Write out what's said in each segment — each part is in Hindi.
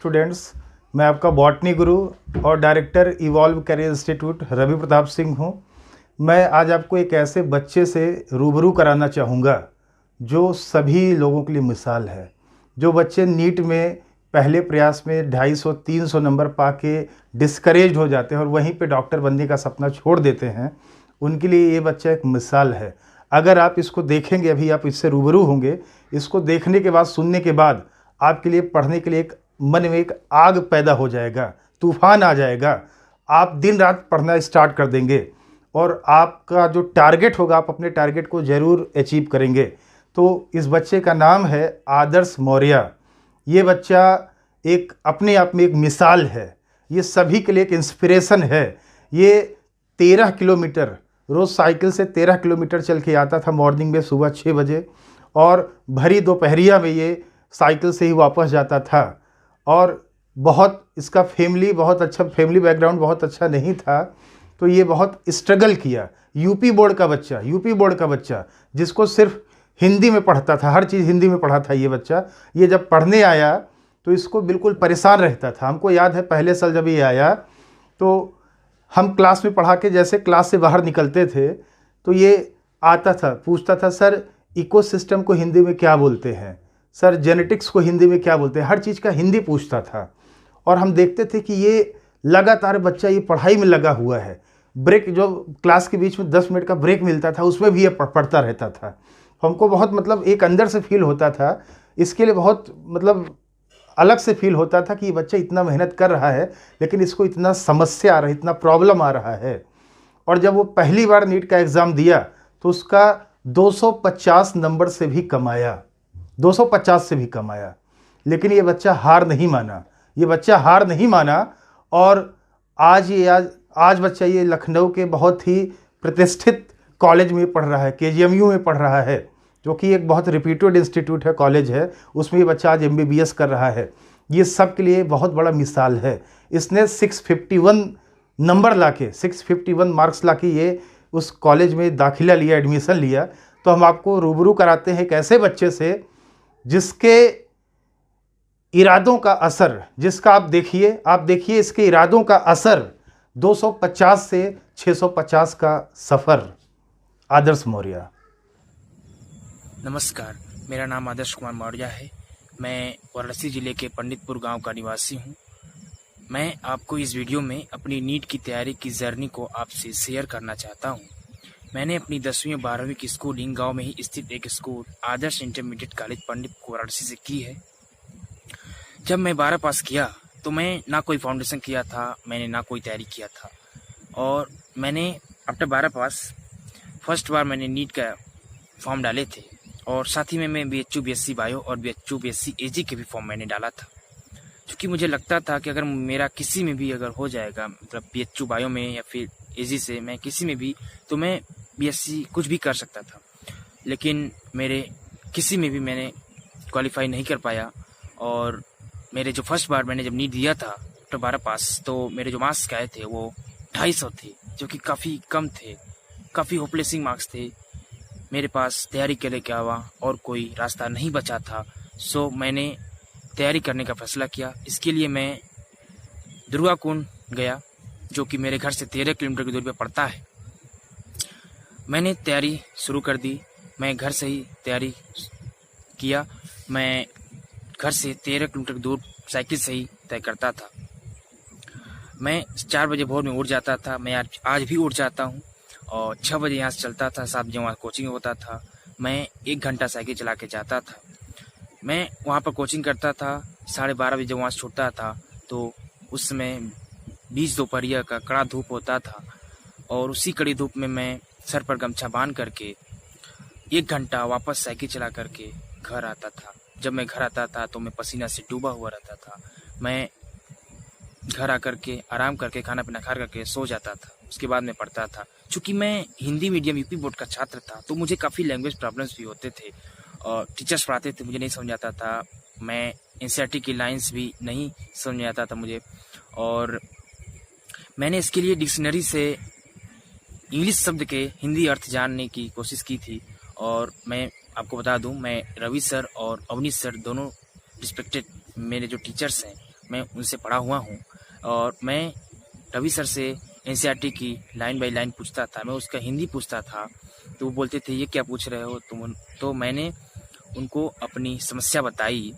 स्टूडेंट्स, मैं आपका बॉटनी गुरु और director Evolve Career Institute Ravi Pratap Singh हूँ। मैं आज आपको एक ऐसे बच्चे से रूबरू कराना चाहूँगा जो सभी लोगों के लिए मिसाल है। जो बच्चे नीट में पहले प्रयास में 250-300 नंबर पाके डिस्करेज हो जाते हैं और वहीं पे डॉक्टर बनने का सपना छोड़ देते हैं, उनके लिए ये बच्चा एक मिसाल है। अगर आप इसको देखेंगे, अभी आप इससे रूबरू होंगे, इसको देखने के बाद, सुनने के बाद आपके लिए पढ़ने के लिए एक मन में एक आग पैदा हो जाएगा, तूफान आ जाएगा। आप दिन रात पढ़ना स्टार्ट कर देंगे और आपका जो टारगेट होगा, आप अपने टारगेट को ज़रूर अचीव करेंगे। तो इस बच्चे का नाम है आदर्श मौर्य। ये बच्चा एक अपने आप में एक मिसाल है, ये सभी के लिए एक इंस्पिरेशन है। ये 13 किलोमीटर रोज़ साइकिल से 13 किलोमीटर चल के आता था मॉर्निंग में सुबह 6 बजे, और भरी दोपहरिया में ये साइकिल से ही वापस जाता था। और बहुत इसका फैमिली बहुत अच्छा, फैमिली बैकग्राउंड बहुत अच्छा नहीं था, तो ये बहुत स्ट्रगल किया। यूपी बोर्ड का बच्चा जिसको सिर्फ हिंदी में पढ़ता था, हर चीज़ हिंदी में पढ़ा था ये बच्चा। ये जब पढ़ने आया तो इसको बिल्कुल परेशान रहता था। हमको याद है पहले साल जब ये आया तो हम क्लास में पढ़ा के जैसे क्लास से बाहर निकलते थे तो ये आता था, पूछता था, सर इकोसिस्टम को हिंदी में क्या बोलते हैं, सर जेनेटिक्स को हिंदी में क्या बोलते हैं। हर चीज़ का हिंदी पूछता था और हम देखते थे कि ये लगातार बच्चा ये पढ़ाई में लगा हुआ है। ब्रेक, जो क्लास के बीच में 10 मिनट का ब्रेक मिलता था, उसमें भी ये पढ़ता रहता था। हमको बहुत मतलब एक अंदर से फील होता था, इसके लिए बहुत मतलब अलग से फील होता था कि ये बच्चा इतना मेहनत कर रहा है लेकिन इसको इतना समस्या आ रहा है, इतना प्रॉब्लम आ रहा है। और जब वो पहली बार नीट का एग्ज़ाम दिया तो उसका 250 नंबर से भी कम आया, 250 से भी कम आया। लेकिन ये बच्चा हार नहीं माना, और आज बच्चा ये लखनऊ के बहुत ही प्रतिष्ठित कॉलेज में पढ़ रहा है, केजीएमयू में पढ़ रहा है, जो कि एक बहुत रिप्यूटेड इंस्टीट्यूट है, कॉलेज है। उसमें ये बच्चा आज एमबीबीएस कर रहा है। ये सब के लिए बहुत बड़ा मिसाल है। इसने 651 नंबर लाके, 651 मार्क्स लाके ये उस कॉलेज में दाखिला लिया, एडमिशन लिया। तो हम आपको रूबरू कराते हैं एक ऐसे बच्चे से जिसके इरादों का असर, जिसका आप देखिए इसके इरादों का असर, 250 से 650 का सफ़र। आदर्श मौर्य। नमस्कार, मेरा नाम आदर्श कुमार मौर्य है। मैं वाराणसी जिले के पंडितपुर गांव का निवासी हूं। मैं आपको इस वीडियो में अपनी नीट की तैयारी की जर्नी को आपसे शेयर करना चाहता हूं। मैंने अपनी 10वीं और 12वीं की स्कूलिंग गांव में ही स्थित एक स्कूल आदर्श इंटरमीडिएट कॉलेज पंडितपुर वाराणसी से की है। जब मैं 12 पास किया तो मैं ना कोई फाउंडेशन किया था, मैंने ना कोई तैयारी किया था, और मैंने आफ्टर 12 पास फर्स्ट बार मैंने नीट का फॉर्म डाले थे, और साथ ही में मैं BHU BSc बायो और BHU BSc AG के भी फॉर्म मैंने डाला था। क्योंकि मुझे लगता था कि अगर मेरा किसी में भी अगर हो जाएगा, मतलब BHU बायो में या फिर AG से मैं किसी में भी, तो मैं BSc कुछ भी कर सकता था। लेकिन मेरे किसी में भी मैंने क्वालिफाई नहीं कर पाया, और मेरे जो फर्स्ट बार मैंने जब नीट दिया था तो 12 पास, तो मेरे जो मार्क्स आए थे वो 250 थे, जो कि काफ़ी कम थे, काफ़ी होपलेसिंग मार्क्स थे। मेरे पास तैयारी के लिए क्या हुआ और कोई रास्ता नहीं बचा था। सो मैंने तैयारी करने का फैसला किया। इसके लिए मैं दुर्गा कुंड गया, जो कि मेरे घर से 13 किलोमीटर की दूरी पर पड़ता है। मैंने तैयारी शुरू कर दी। मैं घर से ही तैयारी किया। मैं घर से 13 किलोमीटर दूर साइकिल से ही तय करता था। मैं 4 बजे भोर में उठ जाता था। मैं आज भी उठ जाता हूँ, और 6 बजे यहाँ से चलता था, 7 बजे वहाँ कोचिंग होता था। मैं 1 घंटा साइकिल चला के जाता था। मैं वहाँ पर कोचिंग करता था, 12:30 बजे वहाँ से छूटता था। तो उस समय बीच दोपहरिया का कड़ा धूप होता था, और उसी कड़ी धूप में मैं सर पर गमछा बांध करके 1 घंटा वापस साइकिल चला करके घर आता था। जब मैं घर आता था तो मैं पसीना से डूबा हुआ रहता था। मैं घर आकर के आराम करके खाना पीना खा करके सो जाता था। उसके बाद मैं पढ़ता था। चूँकि मैं हिंदी मीडियम यूपी बोर्ड का छात्र था, तो मुझे काफ़ी लैंग्वेज प्रॉब्लम्स भी होते थे, और टीचर्स पढ़ाते थे, मुझे नहीं समझ आता था। मैं एनसीईआरटी की लाइंस भी नहीं समझ आता था मुझे, और मैंने इसके लिए डिक्शनरी से इंग्लिश शब्द के हिंदी अर्थ जानने की कोशिश की थी। और मैं आपको बता दूं, मैं रवि सर और अवनीश सर दोनों रिस्पेक्टेड मेरे जो टीचर्स हैं, मैं उनसे पढ़ा हुआ हूँ और मैं रवि सर से एनसीईआरटी की लाइन बाय लाइन पूछता था। मैं उसका हिंदी पूछता था तो वो बोलते थे ये क्या पूछ रहे हो तुम। तो मैंने उनको अपनी समस्या बताई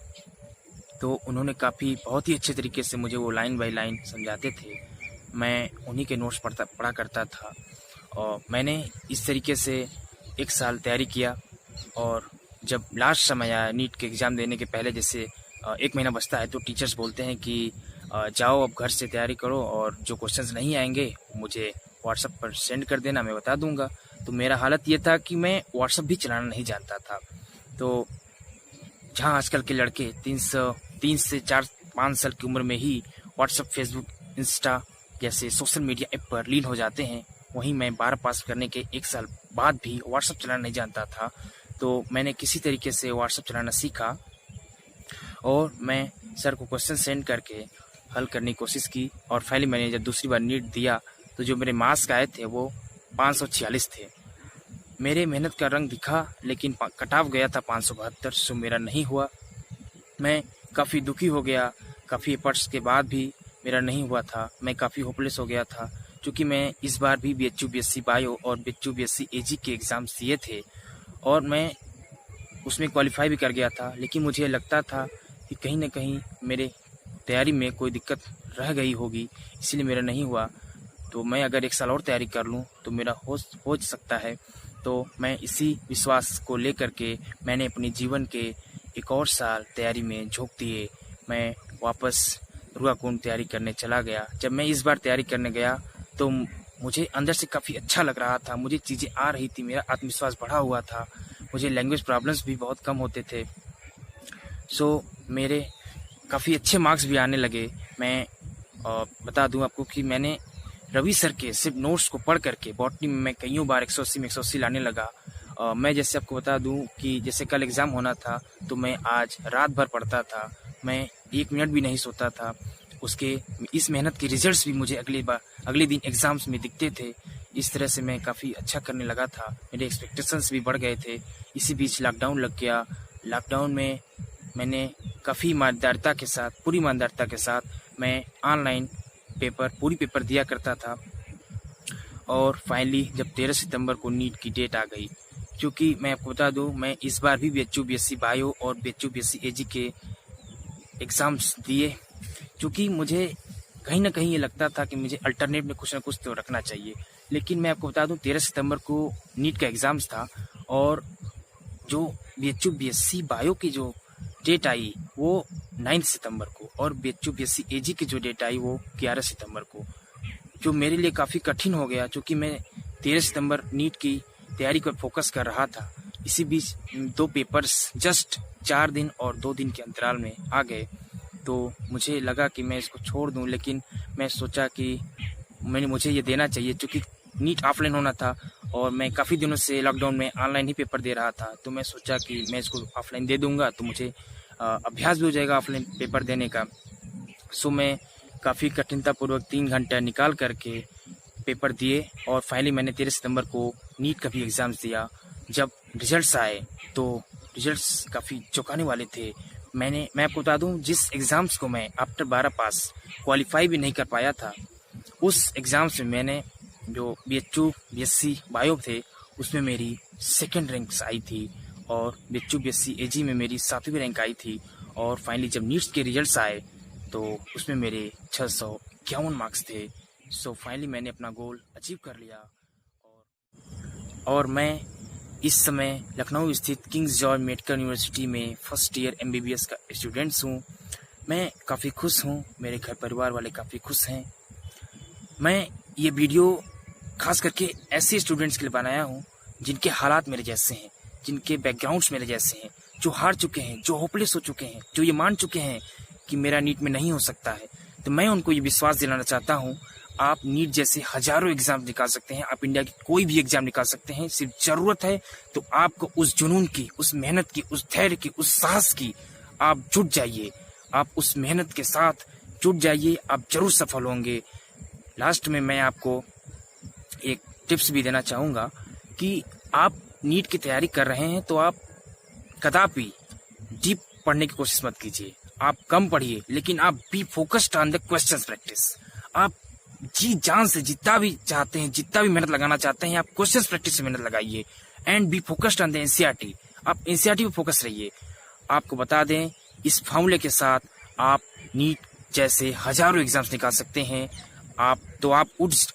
तो उन्होंने बहुत ही अच्छे तरीके से मुझे वो लाइन बाय लाइन समझाते थे। मैं उन्हीं के नोट्स पढ़ा करता था और मैंने इस तरीके से 1 साल तैयारी किया। और जब लास्ट समय आया नीट के एग्ज़ाम देने के पहले, जैसे 1 महीना बचता है, तो टीचर्स बोलते हैं कि जाओ अब घर से तैयारी करो और जो क्वेश्चंस नहीं आएंगे मुझे व्हाट्सएप पर सेंड कर देना, मैं बता दूंगा। तो मेरा हालत ये था कि मैं व्हाट्सएप भी चलाना नहीं जानता था। तो जहाँ आजकल के लड़के 3 से 4-5 साल की उम्र में ही व्हाट्सएप, फेसबुक, इंस्टा जैसे सोशल मीडिया ऐप पर लीन हो जाते हैं, वहीं मैं 12 पास करने के 1 साल बाद भी व्हाट्सएप चलाना नहीं जानता था। तो मैंने किसी तरीके से व्हाट्सएप चलाना सीखा और मैं सर को क्वेश्चन सेंड करके हल करने की कोशिश की। और फाइनली मैंने जब दूसरी बार नीट दिया तो जो मेरे मार्क्स आए थे वो 546 थे। मेरे मेहनत का रंग दिखा, लेकिन कट ऑफ गया था 572, सो मेरा नहीं हुआ। मैं काफ़ी दुखी हो गया। काफ़ी एफर्ट्स के बाद भी मेरा नहीं हुआ था। मैं काफ़ी होपलेस हो गया था, क्योंकि मैं इस बार भी बीएचयू बीएससी बायो और बीएचयू बीएससी एजी के एग्ज़ाम्स दिए थे और मैं उसमें क्वालिफाई भी कर गया था। लेकिन मुझे लगता था कि कहीं ना कहीं मेरे तैयारी में कोई दिक्कत रह गई होगी, इसलिए मेरा नहीं हुआ। तो मैं अगर 1 साल और तैयारी कर लूँ तो मेरा हो सकता है। तो मैं इसी विश्वास को लेकर के मैंने अपने जीवन के 1 और साल तैयारी में झोंक दिए। मैं वापस रुआकुंड तैयारी करने चला गया। जब मैं इस बार तैयारी करने गया तो मुझे अंदर से काफ़ी अच्छा लग रहा था। मुझे चीज़ें आ रही थी, मेरा आत्मविश्वास बढ़ा हुआ था, मुझे लैंग्वेज प्रॉब्लम्स भी बहुत कम होते थे। सो मेरे काफ़ी अच्छे मार्क्स भी आने लगे। मैं बता दूं आपको कि मैंने रवि सर के सिर्फ नोट्स को पढ़ करके बॉटनी में मैं कईयों बार 180 में 180 लाने लगा। मैं जैसे आपको बता दूं कि जैसे कल एग्ज़ाम होना था तो मैं आज रात भर पढ़ता था, मैं 1 मिनट भी नहीं सोता था। उसके इस मेहनत के रिजल्ट्स भी मुझे अगले दिन एग्ज़ाम्स में दिखते थे। इस तरह से मैं काफ़ी अच्छा करने लगा था, मेरे एक्सपेक्टेशंस भी बढ़ गए थे। इसी बीच लॉकडाउन लग गया। लॉकडाउन में मैंने काफ़ी पूरी ईमानदारिता के साथ मैं ऑनलाइन पूरी पेपर दिया करता था। और फाइनली जब 13 सितंबर को नीट की डेट आ गई, क्योंकि मैं आपको बता दूं मैं इस बार भी बीएचयू बीएससी बायो और बीएचयू बीएससी एजी के एग्ज़ाम्स दिए, क्योंकि मुझे कहीं ना कहीं ये लगता था कि मुझे अल्टरनेट में कुछ ना कुछ तो रखना चाहिए। लेकिन मैं आपको बता दूं 13 सितंबर को नीट का एग्ज़ाम्स था और जो बीएचयू बीएससी बायो की जो डेट आई वो 9 सितंबर को और बीएचयू बीएससी एजी की जो डेट आई वो 11 सितंबर को, जो मेरे लिए काफ़ी कठिन हो गया, क्योंकि मैं 13 सितंबर नीट की तैयारी पर फोकस कर रहा था। इसी बीच 2 पेपर्स जस्ट 4 दिन और 2 दिन के अंतराल में आ गए, तो मुझे लगा कि मैं इसको छोड़ दूं। लेकिन मैं सोचा कि मुझे ये देना चाहिए, क्योंकि नीट ऑफलाइन होना था और मैं काफ़ी दिनों से लॉकडाउन में ऑनलाइन ही पेपर दे रहा था। तो मैं सोचा कि मैं इसको ऑफलाइन दे दूंगा तो मुझे अभ्यास भी हो जाएगा ऑफलाइन पेपर देने का। सो मैं काफ़ी कठिनतापूर्वक 3 घंटा निकाल करके पेपर दिए और फाइनली मैंने 13 सितंबर को नीट का भी एग्ज़ाम्स दिया। जब रिजल्ट्स आए तो रिजल्ट्स काफ़ी चौंकाने वाले थे। मैं आपको बता दूं जिस एग्ज़ाम्स को मैं आफ्टर 12 पास क्वालिफाई भी नहीं कर पाया था, उस एग्ज़ाम्स में मैंने जो बीएचयू बीएससी बायो थे उसमें मेरी 2nd रैंक्स आई थी और बीएचयू बीएससी एजी में मेरी 7वीं रैंक आई थी। और फाइनली जब नीट्स के रिजल्ट्स आए तो उसमें मेरे 651 मार्क्स थे। सो फाइनली मैंने अपना गोल अचीव कर लिया और मैं इस समय लखनऊ स्थित किंग्स जॉर्ज मेडिकल यूनिवर्सिटी में फर्स्ट ईयर एमबीबीएस का स्टूडेंट्स हूँ। मैं काफ़ी खुश हूँ, मेरे घर परिवार वाले काफ़ी खुश हैं। मैं ये वीडियो खास करके ऐसे स्टूडेंट्स के लिए बनाया हूँ जिनके हालात मेरे जैसे हैं, जिनके बैकग्राउंड्स मेरे जैसे हैं, जो हार चुके हैं, जो होपलेस हो चुके हैं, जो ये मान चुके हैं कि मेरा नीट में नहीं हो सकता है। तो मैं उनको ये विश्वास दिलाना चाहता हूँ, आप नीट जैसे हजारों एग्जाम निकाल सकते हैं, आप इंडिया की कोई भी एग्जाम निकाल सकते हैं। सिर्फ जरूरत है तो आपको उस जुनून की, उस मेहनत की, उस धैर्य की, उस साहस की आप जुट जाइए। आप उस मेहनत के साथ जुट जाइए, आप जरूर सफल होंगे। लास्ट में मैं आपको एक टिप्स भी देना चाहूँगा कि आप नीट की तैयारी कर रहे हैं तो आप कदापि डीप पढ़ने की कोशिश मत कीजिए। आप कम पढ़िए, लेकिन आप be focused on the questions practice. आप जी जान से जितना भी चाहते हैं, जितना भी मेहनत लगाना चाहते हैं, आप क्वेश्चंस प्रैक्टिस से मेहनत लगाइए and be focused on the NCERT. आप एनसीईआरटी पे फोकस रहिए। आपको बता दें, इस फॉर्मूले के साथ आप नीट जैसे हजारों एग्जाम्स निकाल सकते हैं। आप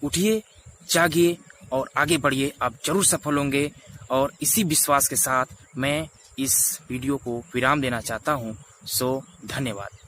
उठिए, जागिए और आगे बढ़िए। आप जरूर सफल होंगे। और इसी विश्वास के साथ मैं इस वीडियो को विराम देना चाहता हूँ। सो धन्यवाद।